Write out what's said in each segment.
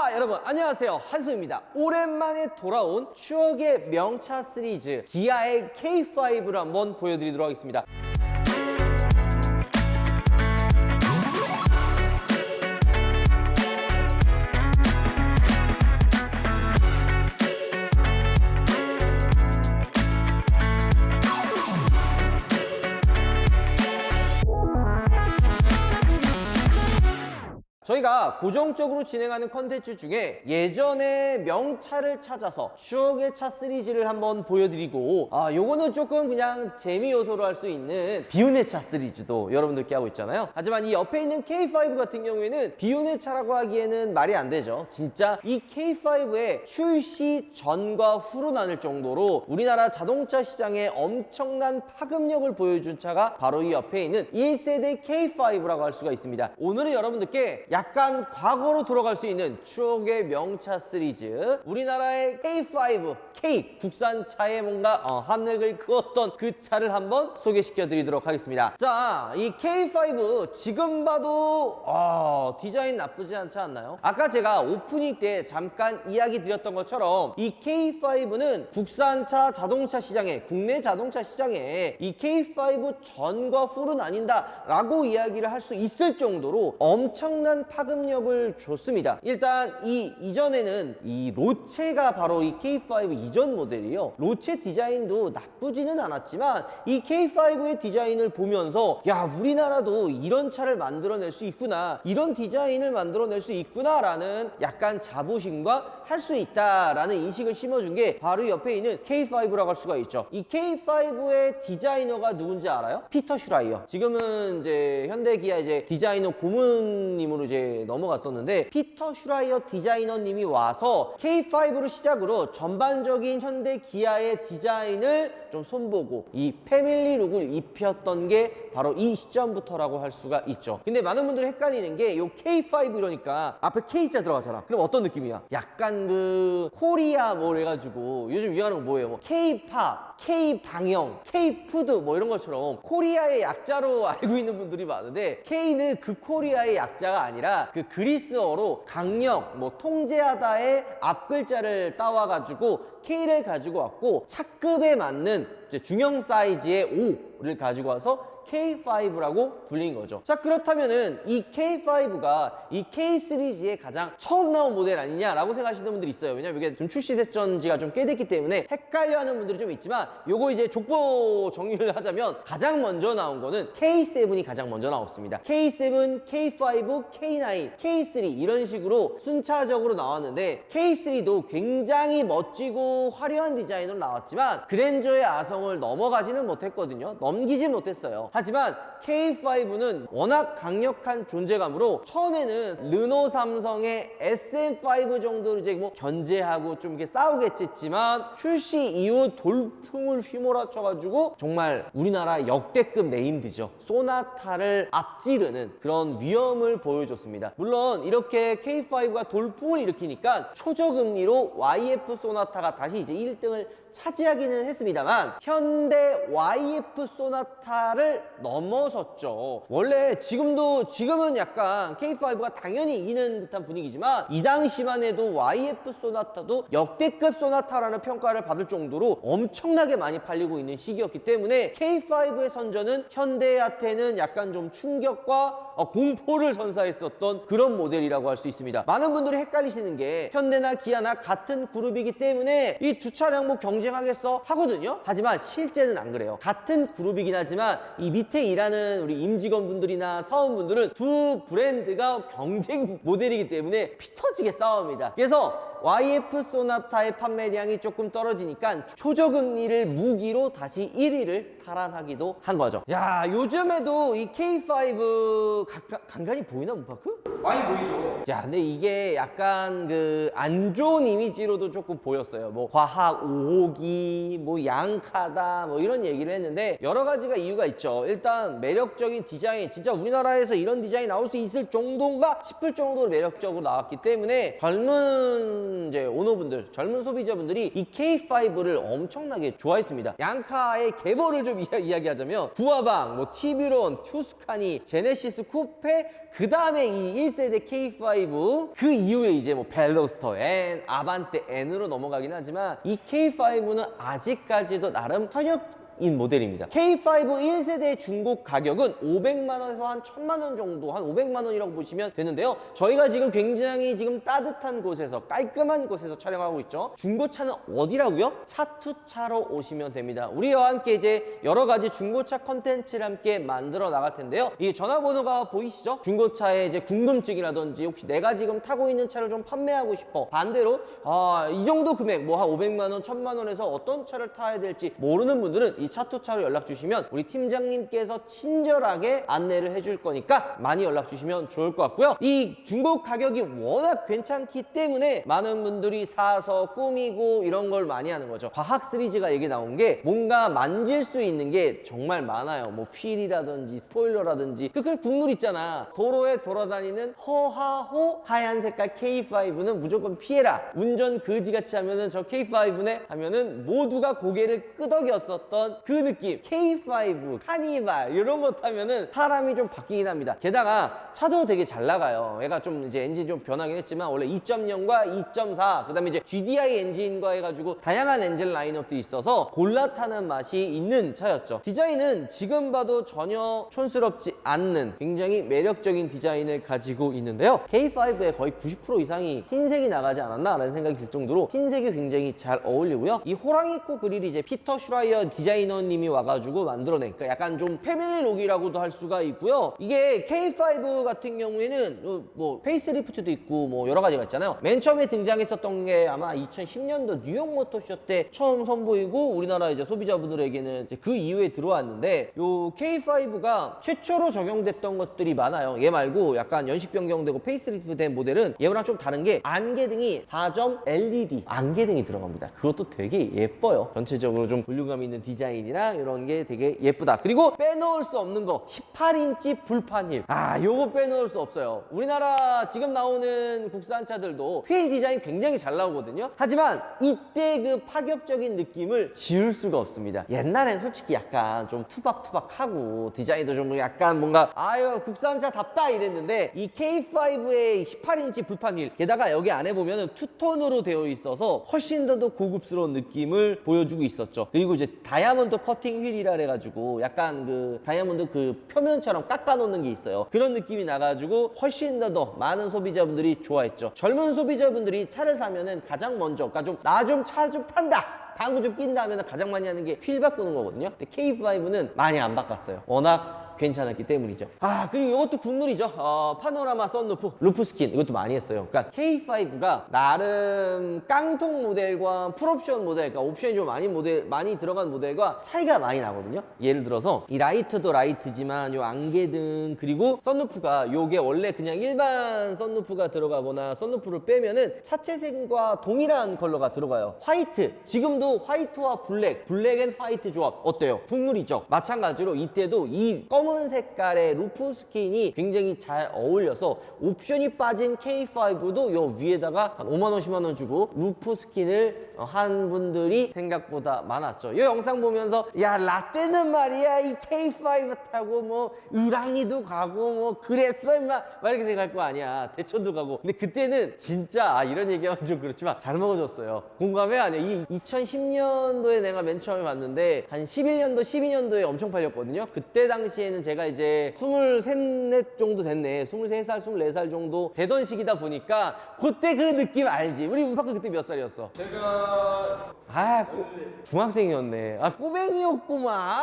자, 여러분 안녕하세요. 한수입니다. 오랜만에 돌아온 추억의 명차 시리즈 기아의 K5를 한번 보여드리도록 하겠습니다. 저희가 고정적으로 진행하는 컨텐츠 중에 예전에 명차를 찾아서 추억의 차 시리즈를 한번 보여드리고 요거는 조금 그냥 재미 요소로 할 수 있는 비운의 차 시리즈도 여러분들께 하고 있잖아요. 하지만 이 옆에 있는 K5 같은 경우에는 비운의 차라고 하기에는 말이 안 되죠. 진짜 이 K5의 출시 전과 후로 나눌 정도로 우리나라 자동차 시장에 엄청난 파급력을 보여준 차가 바로 이 옆에 있는 1세대 K5라고 할 수가 있습니다. 오늘은 여러분들께 약간 과거로 돌아갈 수 있는 추억의 명차 시리즈 우리나라의 K5, K 국산차에 뭔가 한획을 그었던 그 차를 한번 소개시켜 드리도록 하겠습니다. 자, 이 K5 지금 봐도 디자인 나쁘지 않지 않나요? 아까 제가 오프닝 때 잠깐 이야기 드렸던 것처럼 이 K5는 국산차 자동차 시장에, 국내 자동차 시장에 이 K5 전과 후로 나뉜다 라고 이야기를 할 수 있을 정도로 엄청난 파급력을 줬습니다. 일단 이전에는 이 로체가 바로 이 K5 이전 모델이에요. 로체 디자인도 나쁘지는 않았지만 이 K5의 디자인을 보면서 야, 우리나라도 이런 차를 만들어낼 수 있구나, 이런 디자인을 만들어낼 수 있구나 라는 약간 자부심과 할 수 있다라는 인식을 심어준 게 바로 옆에 있는 K5라고 할 수가 있죠. 이 K5의 디자이너가 누군지 알아요? 피터 슈라이어. 지금은 이제 현대 기아 이제 디자이너 고문님으로 이제 넘어갔었는데, 피터 슈라이어 디자이너님이 와서 K5를 시작으로 전반적인 현대 기아의 디자인을 좀 손보고 이 패밀리 룩을 입혔던 게 바로 이 시점부터라고 할 수가 있죠. 근데 많은 분들이 헷갈리는 게 이 K5 이러니까 앞에 K자 들어가잖아. 그럼 어떤 느낌이야? 약간 그 코리아 뭐 해가지고 요즘 유행하는 거 뭐예요? 뭐 K-팝, K-방영, K-푸드 뭐 이런 것처럼 코리아의 약자로 알고 있는 분들이 많은데, K는 그 코리아의 약자가 아니라 그 그리스어로 강력, 뭐 통제하다의 앞글자를 따와가지고 K를 가지고 왔고, 차급에 맞는 이제 중형 사이즈의 O를 가지고 와서 K5라고 불린 거죠. 자, 그렇다면은 이 K5가 이 K 시리즈의 가장 처음 나온 모델 아니냐라고 생각하시는 분들이 있어요. 왜냐면 이게 좀 출시됐던 지가 좀 꽤 됐기 때문에 헷갈려하는 분들이 좀 있지만, 요거 이제 족보 정리를 하자면 가장 먼저 나온 거는 K7이 가장 먼저 나왔습니다. K7, K5, K9, K3 이런 식으로 순차적으로 나왔는데, K3도 굉장히 멋지고 화려한 디자인으로 나왔지만 그랜저의 아성을 넘어가지는 못했거든요. 넘기지 못했어요. 하지만 K5는 워낙 강력한 존재감으로 처음에는 르노 삼성의 SM5 정도로 이제 뭐 견제하고 좀 이렇게 싸우겠지만, 출시 이후 돌풍을 휘몰아쳐가지고 정말 우리나라 역대급 네임드죠. 소나타를 앞지르는 그런 위험을 보여줬습니다. 물론 이렇게 K5가 돌풍을 일으키니까 초저금리로 YF 소나타가 다시 이제 1등을 차지하기는 했습니다만, 현대 YF 소나타를 넘어섰죠. 원래 지금은 약간 K5가 당연히 이기는 듯한 분위기지만, 이 당시만 해도 YF 소나타도 역대급 소나타라는 평가를 받을 정도로 엄청나게 많이 팔리고 있는 시기였기 때문에 K5의 선전은 현대한테는 약간 좀 충격과 공포를 선사했었던 그런 모델이라고 할 수 있습니다. 많은 분들이 헷갈리시는 게 현대나 기아나 같은 그룹이기 때문에 이 두 차량 뭐 경쟁하겠어 하거든요. 하지만 실제는 안 그래요. 같은 그룹이긴 하지만 이 밑에 일하는 우리 임직원분들이나 사원분들은 두 브랜드가 경쟁 모델이기 때문에 피 터지게 싸웁니다. 그래서 YF 소나타의 판매량이 조금 떨어지니까 초저금리를 무기로 다시 1위를 탈환하기도 한 거죠. 야, 요즘에도 이 K5 간간히 보이나, 문파크? 많이 보이죠. 자, 근데 이게 약간 그 안 좋은 이미지로도 조금 보였어요. 뭐 과학 오호기, 뭐 양카다, 뭐 이런 얘기를 했는데 여러 가지가 이유가 있죠. 일단 매력적인 디자인, 진짜 우리나라에서 이런 디자인이 나올 수 있을 정도인가 싶을 정도로 매력적으로 나왔기 때문에 젊은 이제 오너분들, 젊은 소비자분들이 이 K5를 엄청나게 좋아했습니다. 양카의 계보를 좀 이야기하자면 구아방, 뭐 티비론, 투스카니, 제네시스 쿠페, 그 다음에 이 1세대 K5, 그 이후에 이제 뭐 벨로스터 N, 아반떼 N으로 넘어가긴 하지만 이 K5는 아직까지도 나름 현역인 모델입니다. K5 1세대 중고 가격은 500만 원에서 한 1000만 원 정도, 한 500만 원이라고 보시면 되는데요. 저희가 지금 굉장히 지금 따뜻한 곳에서, 깔끔한 곳에서 촬영하고 있죠. 중고차는 어디라고요? 차투차로 오시면 됩니다. 우리와 함께 이제 여러 가지 중고차 컨텐츠를 함께 만들어 나갈 텐데요. 이 전화번호가 보이시죠? 중고차의 이제 궁금증이라든지 혹시 내가 지금 타고 있는 차를 좀 판매하고 싶어, 반대로 이 정도 금액 뭐 한 500만 원, 1000만 원에서 어떤 차를 타야 될지 모르는 분들은 이 차투차로 연락 주시면 우리 팀장님께서 친절하게 안내를 해줄 거니까 많이 연락 주시면 좋을 것 같고요. 이 중고 가격이 워낙 괜찮기 때문에 많은 분들이 사서 꾸미고 이런 걸 많이 하는 거죠. 과학 시리즈가 얘기 나온 게 뭔가 만질 수 있는 게 정말 많아요. 뭐 휠이라든지 스포일러라든지 그 국룰 있잖아. 도로에 돌아다니는 허하호 하얀 색깔 K5는 무조건 피해라. 운전 그지같이 하면은 저 K5네 하면은 모두가 고개를 끄덕였었던 그 느낌. K5 카니발 이런 거 타면은 사람이 좀 바뀌긴 합니다. 게다가 차도 되게 잘 나가요. 얘가 좀 이제 엔진 좀 변하긴 했지만 원래 2.0과 2.4 그다음에 이제 GDI 엔진과 해가지고 다양한 엔진 라인업들이 있어서 골라 타는 맛이 있는 차였죠. 디자인은 지금 봐도 전혀 촌스럽지 않는 굉장히 매력적인 디자인을 가지고 있는데요. K5의 거의 90% 이상이 흰색이 나가지 않았나 라는 생각이 들 정도로 흰색이 굉장히 잘 어울리고요. 이 호랑이 코 그릴이 이제 피터 슈라이어 디자이너님이 와가지고 만들어낸, 그러니까 약간 좀 패밀리 룩이라고도 할 수가 있고요. 이게 K5 같은 경우에는 뭐 페이스리프트도 있고 뭐 여러 가지가 있잖아요. 맨 처음에 등장했었던 게 아마 2010년도 뉴욕 모터쇼 때 처음 선보이고 우리나라 이제 소비자분들에게는 이제 그 이후에 들어왔는데, 요 K5가 최초로 적용됐던 것들이 많아요. 얘 말고 약간 연식 변경되고 페이스리프트 된 모델은 얘랑 좀 다른 게 안개등이 4점 LED 안개등이 들어갑니다. 그것도 되게 예뻐요. 전체적으로 좀 볼륨감 있는 디자인이랑 이런 게 되게 예쁘다. 그리고 빼놓을 수 없는 거 18인치 불판 휠. 요거 빼놓을 수 없어요. 우리나라 지금 나오는 국산차들도 휠 디자인 굉장히 잘 나오거든요. 하지만 이때 그 파격적인 느낌을 지울 수가 없습니다. 옛날엔 솔직히 약간 좀 투박투박하고 디자인도 좀 약간 뭔가 국산차답다 이랬는데, 이 K5의 18인치 불판 휠, 게다가 여기 안에 보면은 투톤으로 되어 있어서 훨씬 더 고급스러운 느낌을 보여주고 있었죠. 그리고 이제 다이아몬드 커팅 휠이라 해가지고 약간 그 다이아몬드 그 표면처럼 깎아놓는 게 있어요. 그런 느낌이 나가지고 훨씬 더 많은 소비자분들이 좋아했죠. 젊은 소비자분들이 차를 사면은 가장 먼저, 그러니까 나 좀 차 좀 판다, 방구 좀 낀다 하면 가장 많이 하는 게 휠 바꾸는 거거든요. 근데 K5는 많이 안 바꿨어요. 워낙 괜찮았기 때문이죠. 그리고 이것도 국룰이죠. 파노라마 썬루프, 루프 스킨, 이것도 많이 했어요. 그러니까 K5가 나름 깡통 모델과 풀옵션 모델, 그러니까 옵션이 좀 많이 들어간 모델과 차이가 많이 나거든요. 예를 들어서 이 라이트도 라이트지만 요 안개등, 그리고 썬루프가 요게 원래 그냥 일반 썬루프가 들어가거나 썬루프를 빼면은 차체색과 동일한 컬러가 들어가요. 화이트, 지금도 화이트와 블랙 앤 화이트 조합 어때요? 국룰이죠. 마찬가지로 이때도 이 검은 색깔의 루프 스킨이 굉장히 잘 어울려서 옵션이 빠진 K5도 요 위에다가 한 5만 원, 10만 원 주고 루프 스킨을 한 분들이 생각보다 많았죠. 이 영상 보면서 야, 라떼는 말이야 이 K5 타고 뭐 을왕리도 가고 뭐 그랬어 임마 막 이렇게 생각할 거 아니야. 대천도 가고. 근데 그때는 진짜 이런 얘기하면 좀 그렇지만 잘 먹어줬어요. 공감해? 아니야. 이 2010년도에 내가 맨 처음에 봤는데 한 11년도, 12년도에 엄청 팔렸거든요. 그때 당시에는 제가 이제 23, 4 정도 됐네. 23살, 24살 정도 되던 시기다 보니까 그때 그 느낌 알지? 우리 문파크 그때 몇 살이었어? 제가 중학생이었네. 꼬맹이였구만.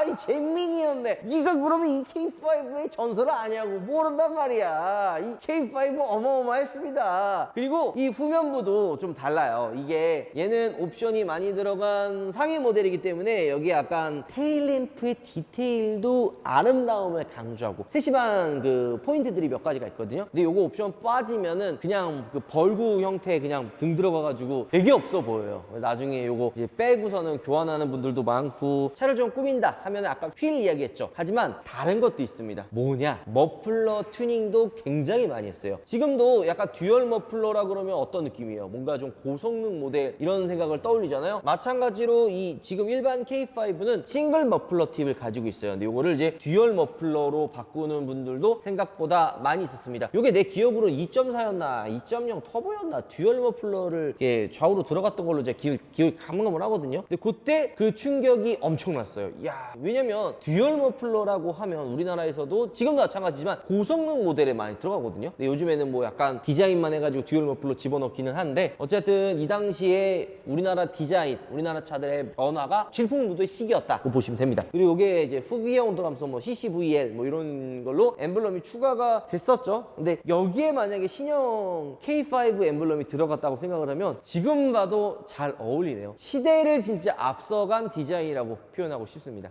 이 잼민이였네. 네가 그러면 이 K5의 전설을 아냐고. 모른단 말이야. 이 K5 어마어마했습니다. 그리고 이 후면부도 좀 달라요. 이게 얘는 옵션이 많이 들어간 상위 모델이기 때문에 여기 약간 테일램프의 디테일도 아름다움을 강조하고 세심한 그 포인트들이 몇 가지가 있거든요. 근데 요거 옵션 빠지면은 그냥 그 벌구 형태 그냥 등 들어가가지고 되게 없어 보여요. 나중에 요거 이제 빼고서는 교환하는 분들도 많고, 차를 좀 꾸민다 하면 아까 휠 이야기했죠. 하지만 다른 것도 있습니다. 뭐냐? 머플러 튜닝도 굉장히 많이 했어요. 지금도 약간 듀얼 머플러라 그러면 어떤 느낌이에요? 뭔가 좀 고성능 모델 이런 생각을 떠올리잖아요. 마찬가지로 이 지금 일반 K5는 싱글 머플러 팁을 가지고 있어요. 근데 요거를 이제 듀얼 머플러로 바꾸는 분들도 생각보다 많이 있었습니다. 요게 내 기억으로 2.4였나 2.0 터보였나 듀얼 머플러를 이렇게 좌우로 들어갔던 걸로 제가 기억이 가물가물하거든요. 근데 그때 그 충격이 엄청났어요. 야, 왜냐면 듀얼 머플러라고 하면 우리나라에서도 지금도 마찬가지지만 고성능 모델에 많이 들어가거든요. 근데 요즘에는 뭐 약간 디자인만 해가지고 듀얼 머플러 집어넣기는 한데 어쨌든 이 당시에 우리나라 디자인, 우리나라 차들의 변화가 질풍노도의 시기였다 고 보시면 됩니다. 그리고 이게 이제 후기형 들어가면서 뭐 CCVL 뭐 이런 걸로 엠블럼이 추가가 됐었죠. 근데 여기에 만약에 신형 K5 엠블럼이 들어갔다고 생각을 하면 지금 봐도 잘 어울리네요. 시대를 진짜 앞서간 디자인이라고 표현하고 싶습니다.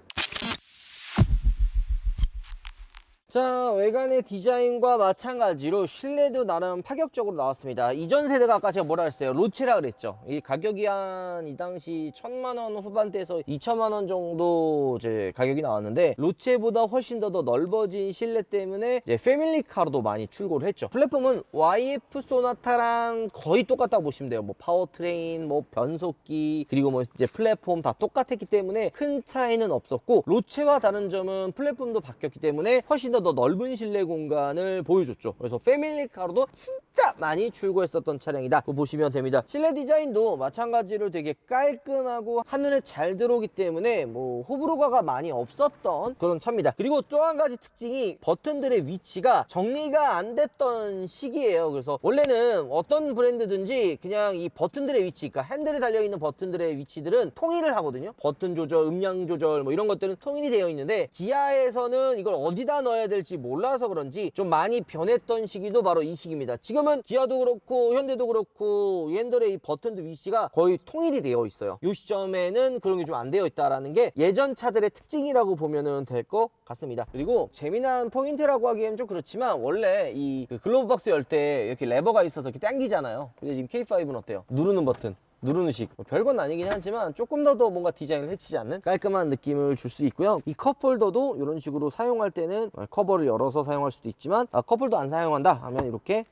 자, 외관의 디자인과 마찬가지로 실내도 나름 파격적으로 나왔습니다. 이전 세대가 아까 제가 뭐라 그랬어요? 로체라 그랬죠. 이 가격이 한 이 당시 1000만 원 후반대에서 2000만 원 정도 이제 가격이 나왔는데 로체보다 훨씬 더 넓어진 실내 때문에 이제 패밀리카로도 많이 출고를 했죠. 플랫폼은 YF 소나타랑 거의 똑같다고 보시면 돼요. 뭐 파워트레인, 뭐 변속기, 그리고 뭐 이제 플랫폼 다 똑같았기 때문에 큰 차이는 없었고 로체와 다른 점은 플랫폼도 바뀌었기 때문에 훨씬 더 넓은 실내 공간을 보여줬죠. 그래서 패밀리카로도 진짜 많이 출고했었던 차량이다 보시면 됩니다. 실내 디자인도 마찬가지로 되게 깔끔하고 한눈에 잘 들어오기 때문에 뭐 호불호가 많이 없었던 그런 차입니다. 그리고 또 한 가지 특징이 버튼들의 위치가 정리가 안 됐던 시기예요. 그래서 원래는 어떤 브랜드든지 그냥 이 버튼들의 위치, 그러니까 핸들에 달려있는 버튼들의 위치들은 통일을 하거든요. 버튼 조절, 음량 조절 뭐 이런 것들은 통일이 되어 있는데 기아에서는 이걸 어디다 넣어야 될지 몰라서 그런지 좀 많이 변했던 시기도 바로 이 시기입니다. 지금은 기아도 그렇고 현대도 그렇고 핸들의 이 버튼들 위치가 거의 통일이 되어 있어요. 이 시점에는 그런 게 좀 안 되어 있다라는 게 예전 차들의 특징이라고 보면 될 것 같습니다. 그리고 재미난 포인트라고 하기엔 좀 그렇지만 원래 이 글로브 박스 열 때 이렇게 레버가 있어서 이렇게 당기잖아요. 근데 지금 K5는 어때요? 누르는 버튼, 누르는 식. 별건 아니긴 하지만 조금 더 뭔가 디자인을 해치지 않는 깔끔한 느낌을 줄 수 있고요. 이 컵홀더도 이런 식으로 사용할 때는 커버를 열어서 사용할 수도 있지만 컵홀더 안 사용한다 하면 이렇게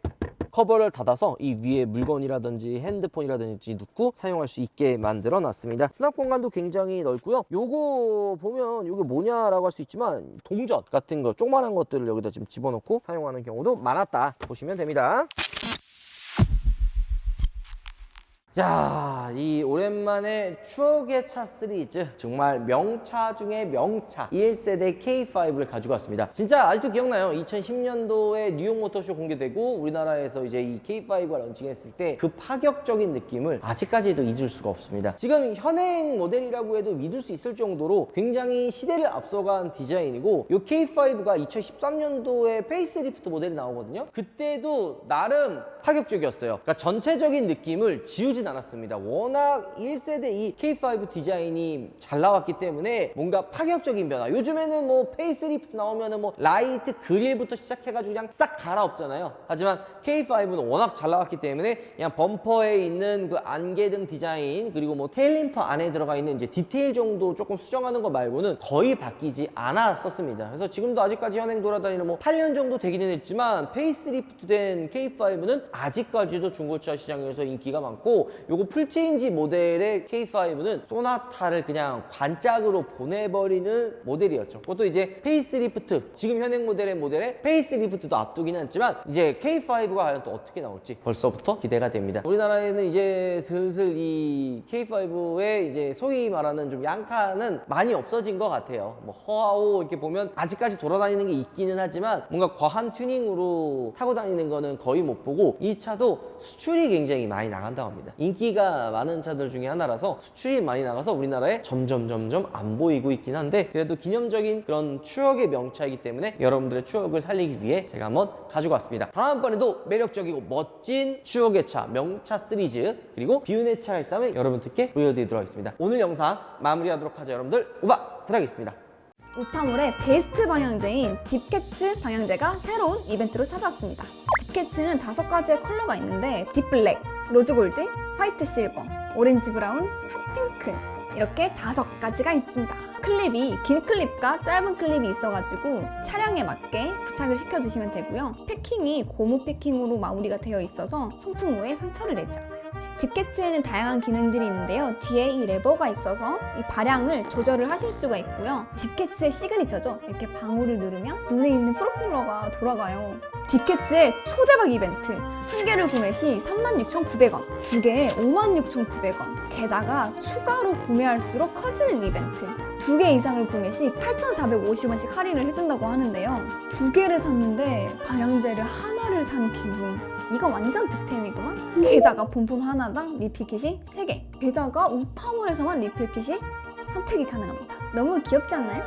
커버를 닫아서 이 위에 물건이라든지 핸드폰이라든지 넣고 사용할 수 있게 만들어 놨습니다. 수납 공간도 굉장히 넓고요. 요거 보면 요게 뭐냐라고 할 수 있지만 동전 같은 거 조그만한 것들을 여기다 지금 집어넣고 사용하는 경우도 많았다 보시면 됩니다. 자, 이 오랜만에 추억의 차 시리즈, 정말 명차 중에 명차 1세대 K5를 가지고 왔습니다. 진짜 아직도 기억나요. 2010년도에 뉴욕 모터쇼 공개되고 우리나라에서 이제 이 K5가 런칭했을 때 그 파격적인 느낌을 아직까지도 잊을 수가 없습니다. 지금 현행 모델이라고 해도 믿을 수 있을 정도로 굉장히 시대를 앞서간 디자인이고, 이 K5가 2013년도에 페이스리프트 모델이 나오거든요. 그때도 나름 파격적이었어요. 그러니까 전체적인 느낌을 지우진 않았습니다. 워낙 1세대 이 K5 디자인이 잘 나왔기 때문에 뭔가 파격적인 변화. 요즘에는 뭐 페이스리프트 나오면은 뭐 라이트 그릴부터 시작해가지고 그냥 싹 갈아엎잖아요. 하지만 K5는 워낙 잘 나왔기 때문에 그냥 범퍼에 있는 그 안개등 디자인, 그리고 뭐 테일램프 안에 들어가 있는 이제 디테일 정도 조금 수정하는 거 말고는 거의 바뀌지 않았었습니다. 그래서 지금도 아직까지 현행 돌아다니는 뭐 8년 정도 되기는 했지만 페이스리프트 된 K5는 아직까지도 중고차 시장에서 인기가 많고, 요거 풀체인지 모델의 K5는 소나타를 그냥 관짝으로 보내버리는 모델이었죠. 그것도 이제 페이스리프트, 지금 현행 모델의 페이스리프트도 앞두긴 했지만 이제 K5가 과연 또 어떻게 나올지 벌써부터 기대가 됩니다. 우리나라에는 이제 슬슬 이 K5의 이제 소위 말하는 좀 양카는 많이 없어진 것 같아요. 뭐 허아오 이렇게 보면 아직까지 돌아다니는 게 있기는 하지만 뭔가 과한 튜닝으로 타고 다니는 거는 거의 못 보고, 이 차도 수출이 굉장히 많이 나간다고 합니다. 인기가 많은 차들 중에 하나라서 수출이 많이 나가서 우리나라에 점점 안 보이고 있긴 한데, 그래도 기념적인 그런 추억의 명차이기 때문에 여러분들의 추억을 살리기 위해 제가 한번 가지고 왔습니다. 다음번에도 매력적이고 멋진 추억의 차 명차 시리즈, 그리고 비운의 차가 있다면 여러분들께 보여드리도록 하겠습니다. 오늘 영상 마무리하도록 하죠. 여러분들 우박 들어가겠습니다. 우타몰의 베스트 방향제인 딥캐츠 방향제가 새로운 이벤트로 찾아왔습니다. 딥캐츠는 5가지의 컬러가 있는데 딥블랙, 로즈골드, 화이트 실버, 오렌지 브라운, 핫핑크 이렇게 5가지가 있습니다. 클립이 긴 클립과 짧은 클립이 있어가지고 차량에 맞게 부착을 시켜주시면 되고요. 패킹이 고무 패킹으로 마무리가 되어 있어서 송풍 후에 상처를 내지 않아요. 딥캐치에는 다양한 기능들이 있는데요. 뒤에 이 레버가 있어서 이 발향을 조절을 하실 수가 있고요. 딥캐치의 시그니처죠. 이렇게 방울을 누르면 눈에 있는 프로펠러가 돌아가요. 딥캐치의 초대박 이벤트. 한 개를 구매 시 36,900원, 두 개에 56,900원. 게다가 추가로 구매할수록 커지는 이벤트. 두 개 이상을 구매 시 8,450원씩 할인을 해준다고 하는데요. 두 개를 샀는데 방향제를 하나를 산 기분. 이거 완전 득템이구만. 게다가 본품 하나당 리필킷이 3개. 게다가 우파몰에서만 리필킷이 선택이 가능합니다. 너무 귀엽지 않나요?